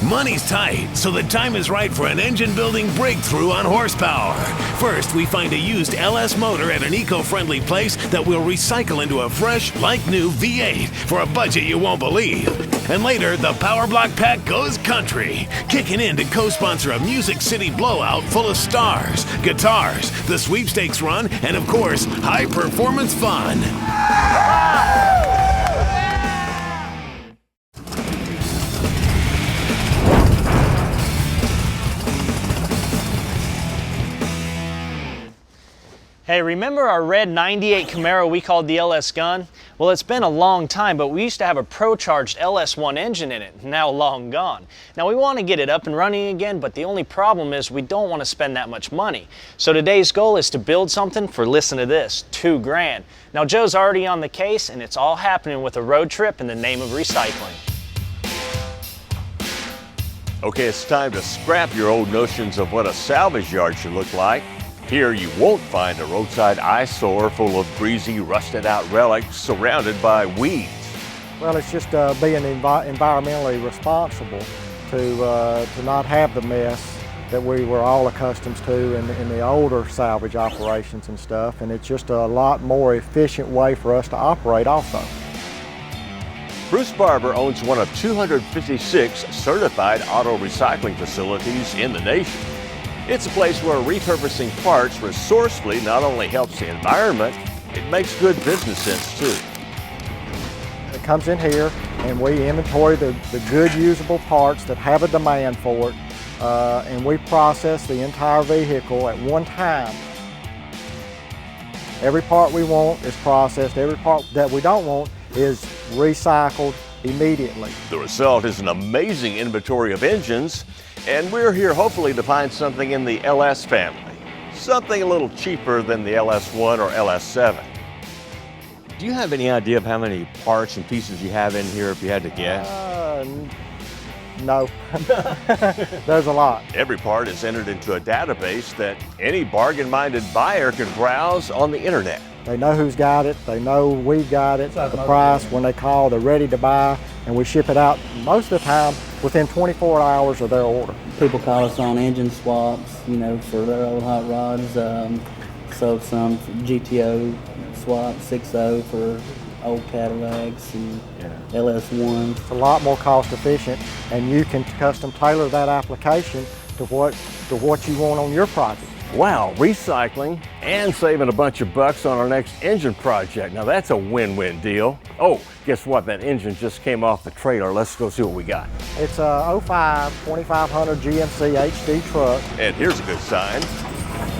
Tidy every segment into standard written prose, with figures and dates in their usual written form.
Money's tight, so the time is right for an engine-building breakthrough on horsepower. First, we find a used LS motor at an eco-friendly place that will recycle into a fresh, like-new V8 for a budget you won't believe. And later, the Power Block Pack goes country, kicking in to co-sponsor a Music City blowout full of stars, guitars, the sweepstakes run, and of course, high-performance fun. Hey, remember our red 98 Camaro we called the LS Gun? Well, it's been a long time, but we used to have a pro-charged LS1 engine in it, now long gone. Now we want to get it up and running again, but the only problem is we don't want to spend that much money. So today's goal is to build something for, listen to this, $2 grand. Now Joe's already on the case, and it's all happening with a road trip in the name of recycling. Okay, it's time to scrap your old notions of what a salvage yard should look like. Here you won't find a roadside eyesore full of greasy, rusted-out relics surrounded by weeds. Well, it's just being environmentally responsible to not have the mess that we were all accustomed to in the older salvage operations and stuff, and it's just a lot more efficient way for us to operate also. Bruce Barber owns one of 256 certified auto recycling facilities in the nation. It's a place where repurposing parts resourcefully not only helps the environment, it makes good business sense too. It comes in here and we inventory the good usable parts that have a demand for it, and we process the entire vehicle at one time. Every part we want is processed, every part that we don't want is recycled immediately. The result is an amazing inventory of engines, and we're here hopefully to find something in the LS family. Something a little cheaper than the LS1 or LS7. Do you have any idea of how many parts and pieces you have in here if you had to guess? No. There's a lot. Every part is entered into a database that any bargain-minded buyer can browse on the internet. They know who's got it, they know we've got it, the price, when they call, they're ready to buy, and we ship it out most of the time within 24 hours of their order. People call us on engine swaps, you know, for their old hot rods, so some GTO swap, 6.0 for old Cadillacs and LS1s. It's a lot more cost efficient, and you can custom tailor that application to what you want on your project. Wow, recycling and saving a bunch of bucks on our next engine project. Now that's a win-win deal. Oh, guess what? That engine just came off the trailer. Let's go see what we got. It's a 05 2500 GMC HD truck. And here's a good sign.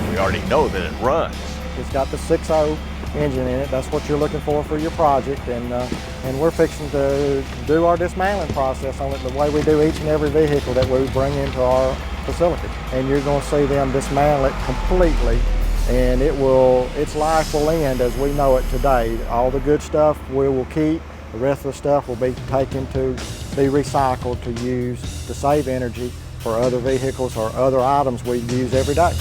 We already know that it runs. It's got the 6.0 engine in it. That's what you're looking for your project, and we're fixing to do our dismantling process on it the way we do each and every vehicle that we bring into our facility. And you're going to see them dismantle it completely, and its life will end as we know it today. All the good stuff we will keep. The rest of the stuff will be taken to be recycled to use to save energy for other vehicles or other items we use every day.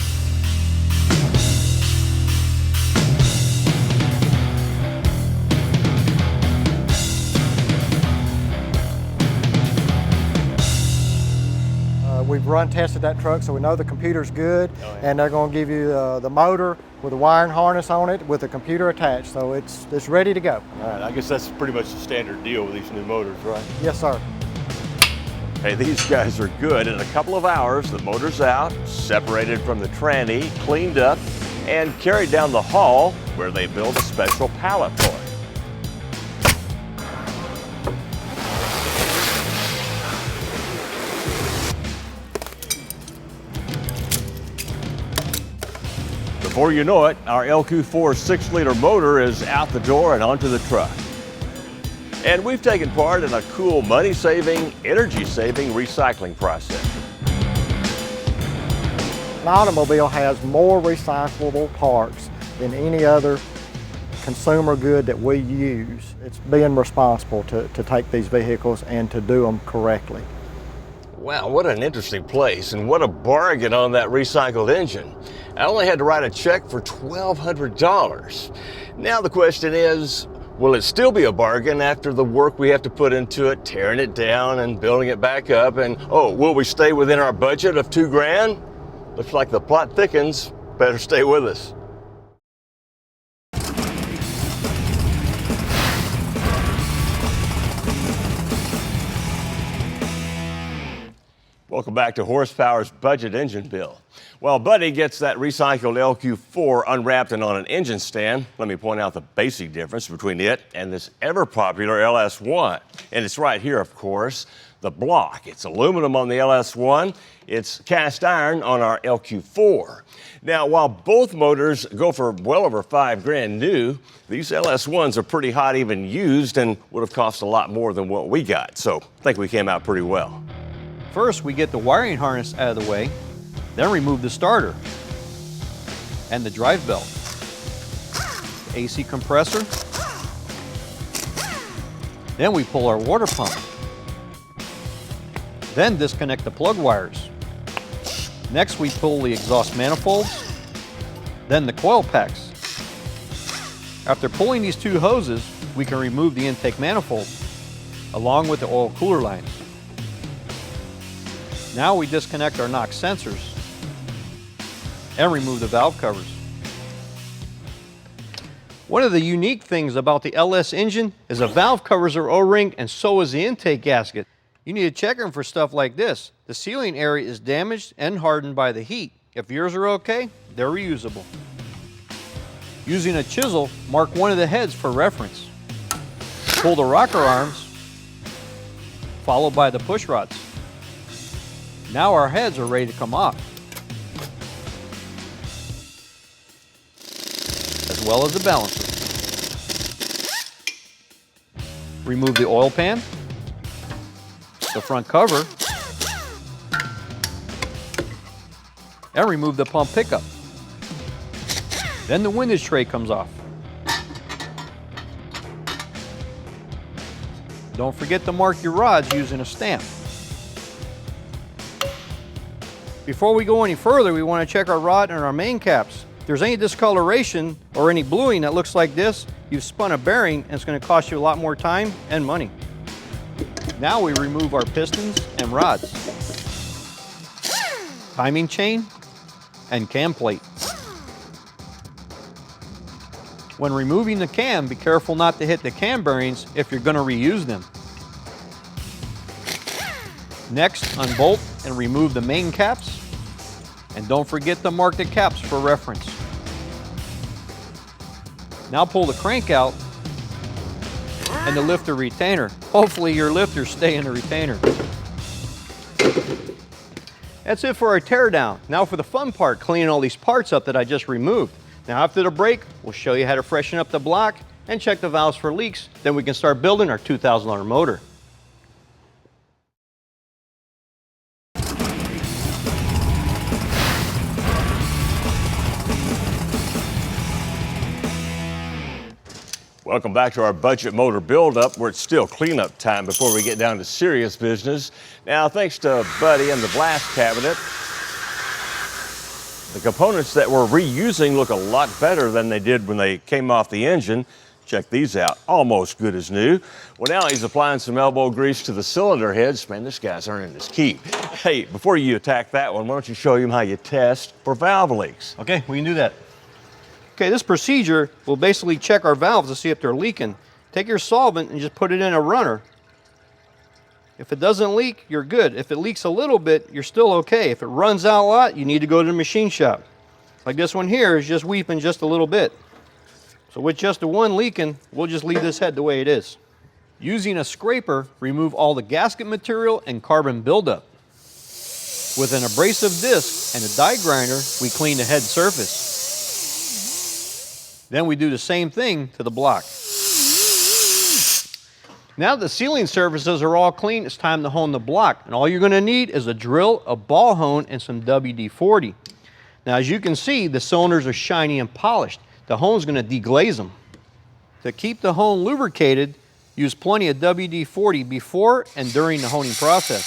We've tested that truck, so we know the computer's good, and they're going to give you the motor with a wiring harness on it with a computer attached, so it's ready to go. All right, I guess that's pretty much the standard deal with these new motors, right? Yes, sir. Hey, these guys are good. In a couple of hours, the motor's out, separated from the tranny, cleaned up, and carried down the hall where they build a special pallet for it. Before you know it, our LQ4 6-liter motor is out the door and onto the truck. And we've taken part in a cool money-saving, energy-saving recycling process. An automobile has more recyclable parts than any other consumer good that we use. It's being responsible to take these vehicles and to do them correctly. Wow, what an interesting place, and what a bargain on that recycled engine. I only had to write a check for $1,200. Now the question is, Will it still be a bargain after the work we have to put into it, tearing it down and building it back up? And oh, will we stay within our budget of $2 grand? Looks like the plot thickens. Better stay with us. Welcome back to Horsepower's Budget Engine Bill. While Buddy gets that recycled LQ4 unwrapped and on an engine stand, let me point out the basic difference between it and this ever-popular LS1. And it's right here, of course, the block. It's aluminum on the LS1. It's cast iron on our LQ4. Now, while both motors go for well over $5 grand new, these LS1s are pretty hot even used and would have cost a lot more than what we got. So I think we came out pretty well. First, we get the wiring harness out of the way, then remove the starter and the drive belt, the AC compressor, then we pull our water pump, then disconnect the plug wires. Next, we pull the exhaust manifolds, then the coil packs. After pulling these two hoses, we can remove the intake manifold along with the oil cooler lines. Now we disconnect our NOx sensors and remove the valve covers. One of the unique things about the LS engine is the valve covers are O-ringed and so is the intake gasket. You need to check them for stuff like this. The sealing area is damaged and hardened by the heat. If yours are okay, they're reusable. Using a chisel, mark one of the heads for reference. Pull the rocker arms, followed by the push rods. Now our heads are ready to come off, as well as the balancer. Remove the oil pan, the front cover, and remove the pump pickup. Then the windage tray comes off. Don't forget to mark your rods using a stamp. Before we go any further, we want to check our rod and our main caps. If there's any discoloration or any bluing that looks like this, you've spun a bearing and it's going to cost you a lot more time and money. Now we remove our pistons and rods, timing chain, and cam plate. When removing the cam, be careful not to hit the cam bearings if you're going to reuse them. Next, unbolt and remove the main caps. And don't forget to mark the caps for reference. Now pull the crank out and the lifter retainer. Hopefully your lifters stay in the retainer. That's it for our teardown. Now for the fun part, cleaning all these parts up that I just removed. Now after the break, we'll show you how to freshen up the block and check the valves for leaks. Then we can start building our $2,000 motor. Welcome back to our budget motor build-up, where it's still cleanup time before we get down to serious business. Now, thanks to Buddy and the blast cabinet, the components that we're reusing look a lot better than they did when they came off the engine. Check these out, almost good as new. Well, now he's applying some elbow grease to the cylinder heads. Man, this guy's earning his keep. Hey, before you attack that one, why don't you show him how you test for valve leaks? Okay, we can do that. Okay, this procedure will basically check our valves to see if they're leaking. Take your solvent and just put it in a runner. If it doesn't leak, you're good. If it leaks a little bit, you're still okay. If it runs out a lot, you need to go to the machine shop. Like this one here is just weeping just a little bit. So with just the one leaking, we'll just leave this head the way it is. Using a scraper, remove all the gasket material and carbon buildup. With an abrasive disc and a die grinder, we clean the head surface. Then we do the same thing to the block. Now that the sealing surfaces are all clean, it's time to hone the block. And all you're going to need is a drill, a ball hone, and some WD-40. Now as you can see, the cylinders are shiny and polished. The hone's going to deglaze them. To keep the hone lubricated, use plenty of WD-40 before and during the honing process.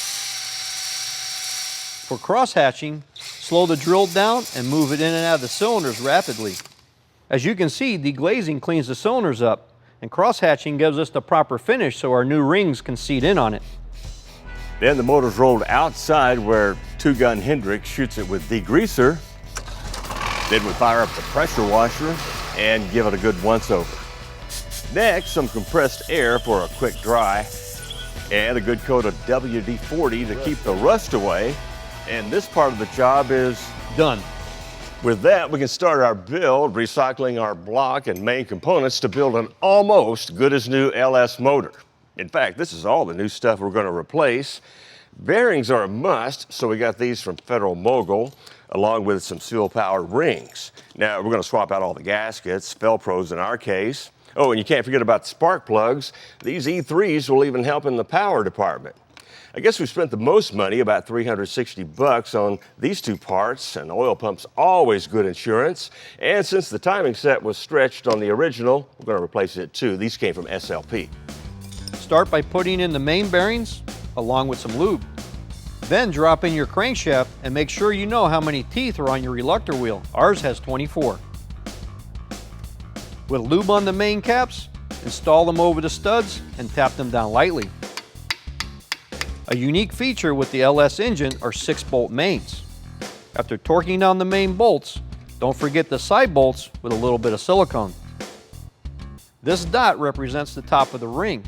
For cross-hatching, slow the drill down and move it in and out of the cylinders rapidly. As you can see, deglazing cleans the cylinders up. and cross-hatching gives us the proper finish so our new rings can seat in on it. Then the motor's rolled outside where two-gun Hendricks shoots it with degreaser. Then we fire up the pressure washer and give it a good once-over. Next, some compressed air for a quick dry and a good coat of WD-40 to keep the rust away. And this part of the job is done. With that, we can start our build, recycling our block and main components to build an almost good as new LS motor. In fact, this is all the new stuff we're going to replace. Bearings are a must, so we got these from Federal Mogul, along with some seal-powered rings. Now, we're going to swap out all the gaskets, Velcros in our case. Oh, and you can't forget about the spark plugs. These E3s will even help in the power department. I guess we spent the most money, about $360 on these two parts. An oil pump's always good insurance. And since the timing set was stretched on the original, we're going to replace it too. These came from SLP. Start by putting in the main bearings along with some lube. Then drop in your crankshaft and make sure you know how many teeth are on your reluctor wheel. Ours has 24. With lube on the main caps, install them over the studs and tap them down lightly. A unique feature with the LS engine are 6-bolt mains. After torquing down the main bolts, don't forget the side bolts with a little bit of silicone. This dot represents the top of the ring.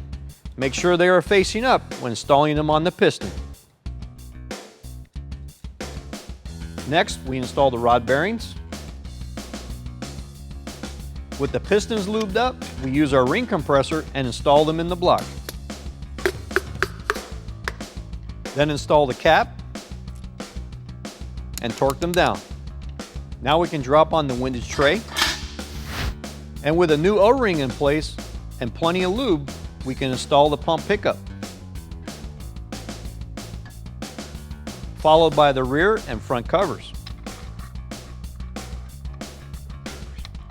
Make sure they are facing up when installing them on the piston. Next, we install the rod bearings. With the pistons lubed up, we use our ring compressor and install them in the block. Then install the cap and torque them down. Now we can drop on the windage tray. And with a new O-ring in place and plenty of lube, we can install the pump pickup. Followed by the rear and front covers.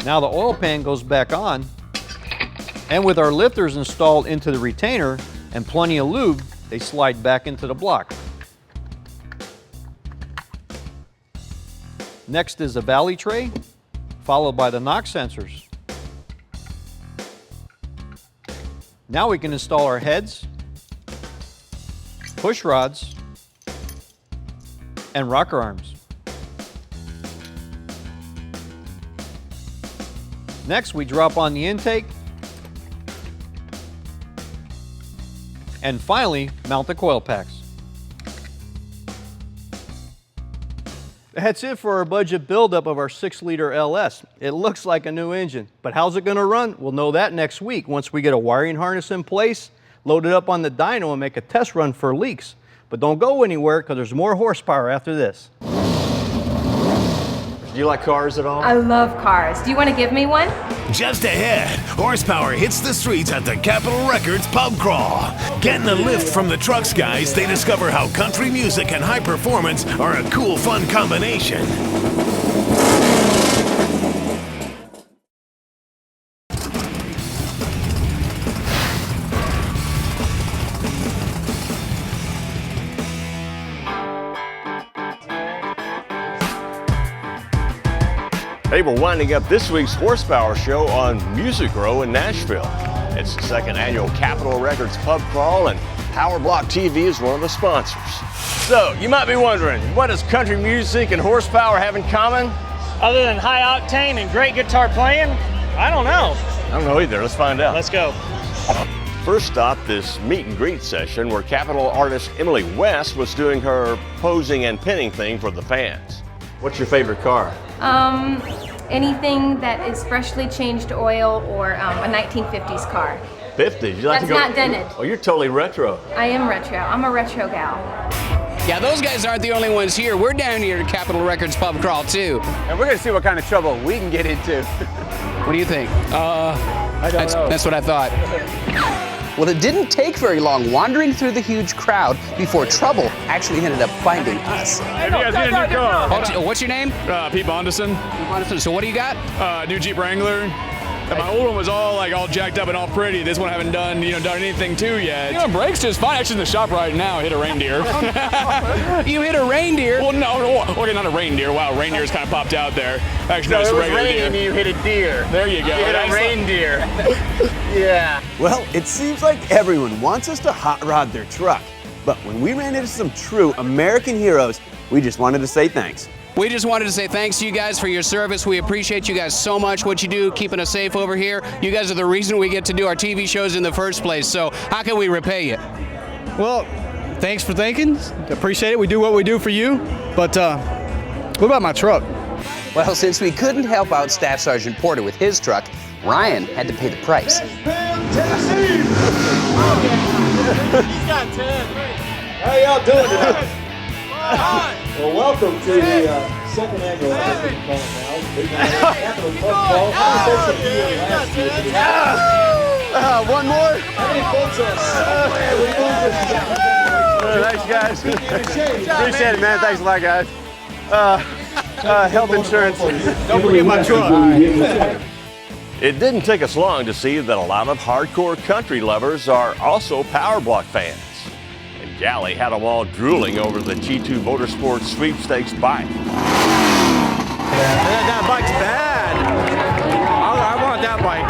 Now the oil pan goes back on, and with our lifters installed into the retainer and plenty of lube, they slide back into the block. Next is the valley tray, followed by the knock sensors. Now we can install our heads, push rods, and rocker arms. Next, we drop on the intake, and finally, mount the coil packs. That's it for our budget buildup of our 6-liter LS. It looks like a new engine, but how's it gonna run? We'll know that next week once we get a wiring harness in place, load it up on the dyno and make a test run for leaks. But don't go anywhere because there's more horsepower after this. Do you like cars at all? I love cars. Do you want to give me one? Just ahead, horsepower hits the streets at the Capitol Records pub crawl. Getting a lift from the trucks guys, they discover how country music and high performance are a cool, fun combination. Hey, we're winding up this week's Horsepower Show on Music Row in Nashville. It's the second annual Capitol Records pub crawl, and PowerBlock TV is one of the sponsors. So, you might be wondering, what does country music and horsepower have in common? Other than high octane and great guitar playing, I don't know. I don't know either. Let's find out. Let's go. First stop, this meet and greet session where Capitol artist Emily West was doing her posing and pinning thing for the fans. What's your favorite car? Anything that is freshly changed oil or a 1950s car. 50s? You like That's to go? not dented. Oh, you're totally retro. I am retro. I'm a retro gal. Yeah, those guys aren't the only ones here. We're down here at Capitol Records pub crawl too. And we're gonna see what kind of trouble we can get into. What do you think? I don't know. That's what I thought. Well, it didn't take very long wandering through the huge crowd before trouble actually ended up finding us. Have you guys seen a new car? What's your name? Pete Bondison. So what do you got? New Jeep Wrangler. And my old one was all jacked up and all pretty. This one I haven't done anything to yet. Brakes just fine. Actually, in the shop right now, I hit a reindeer. You hit a reindeer? Well, no, okay, not a reindeer. Wow, reindeer's kind of popped out there. Actually, no, it's a regular deer. And you hit a deer. There you go. You hit a reindeer. Yeah. Well, it seems like everyone wants us to hot rod their truck. But when we ran into some true American heroes, we just wanted to say thanks. We just wanted to say thanks to you guys for your service. We appreciate you guys so much, what you do, keeping us safe over here. You guys are the reason we get to do our TV shows in the first place. So how can we repay you? Well, thanks for thinking. Appreciate it. We do what we do for you. But what about my truck? Well, since we couldn't help out Staff Sergeant Porter with his truck, Ryan had to pay the price. He's got 10. How y'all doing tonight? Well, welcome to the second annual One more? Thanks, guys. Appreciate it, man. Thanks a lot, guys. Health insurance. Don't forget my truck. It didn't take us long to see that a lot of hardcore country lovers are also PowerBlock fans. And Galley had them all drooling over the G2 Motorsports Sweepstakes bike. That bike's bad. I want that bike.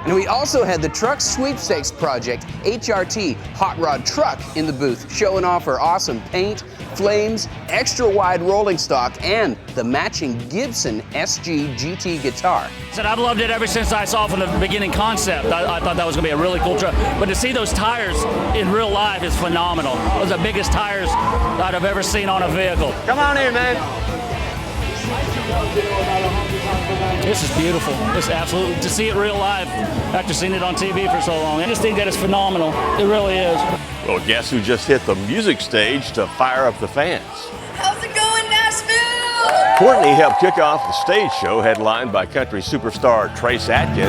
And we also had the Truck Sweepstakes Project HRT Hot Rod Truck in the booth, showing off her awesome paint, flames, extra wide rolling stock, and the matching Gibson SG GT guitar. I've loved it ever since I saw from the beginning concept. I thought that was going to be a really cool truck. But to see those tires in real life is phenomenal. Those are the biggest tires that I've ever seen on a vehicle. Come on in, man. This is beautiful. It's absolutely, to see it real live after seeing it on TV for so long. I just think that it's phenomenal. It really is. Well, guess who just hit the music stage to fire up the fans? How's it going, Nashville? Courtney helped kick off the stage show headlined by country superstar Trace Atkins.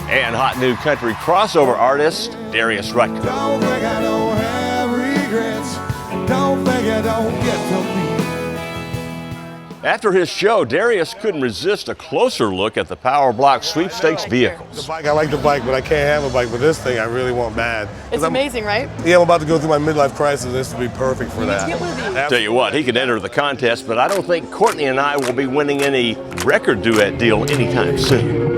And hot new country crossover artist Darius Rucker. Don't think I don't have regrets. Don't think I don't get to me. After his show, Darius couldn't resist a closer look at the PowerBlock Sweepstakes vehicles. The bike, I like the bike, but I can't have a bike. But this thing I really want bad. It's amazing, right? Yeah, I'm about to go through my midlife crisis. This would be perfect for that. Tell you what, he could enter the contest, but I don't think Courtney and I will be winning any record duet deal anytime soon.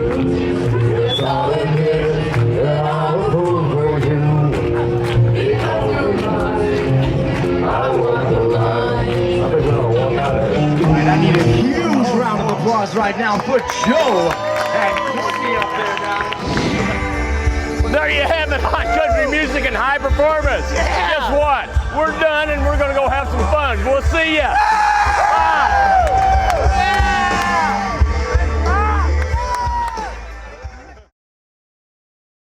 I need a huge round of applause right now for Joe and Courtney up there, guys. Well, there you have it, hot country music and high performance. Yeah. Guess what? We're done and we're going to go have some fun. We'll see ya.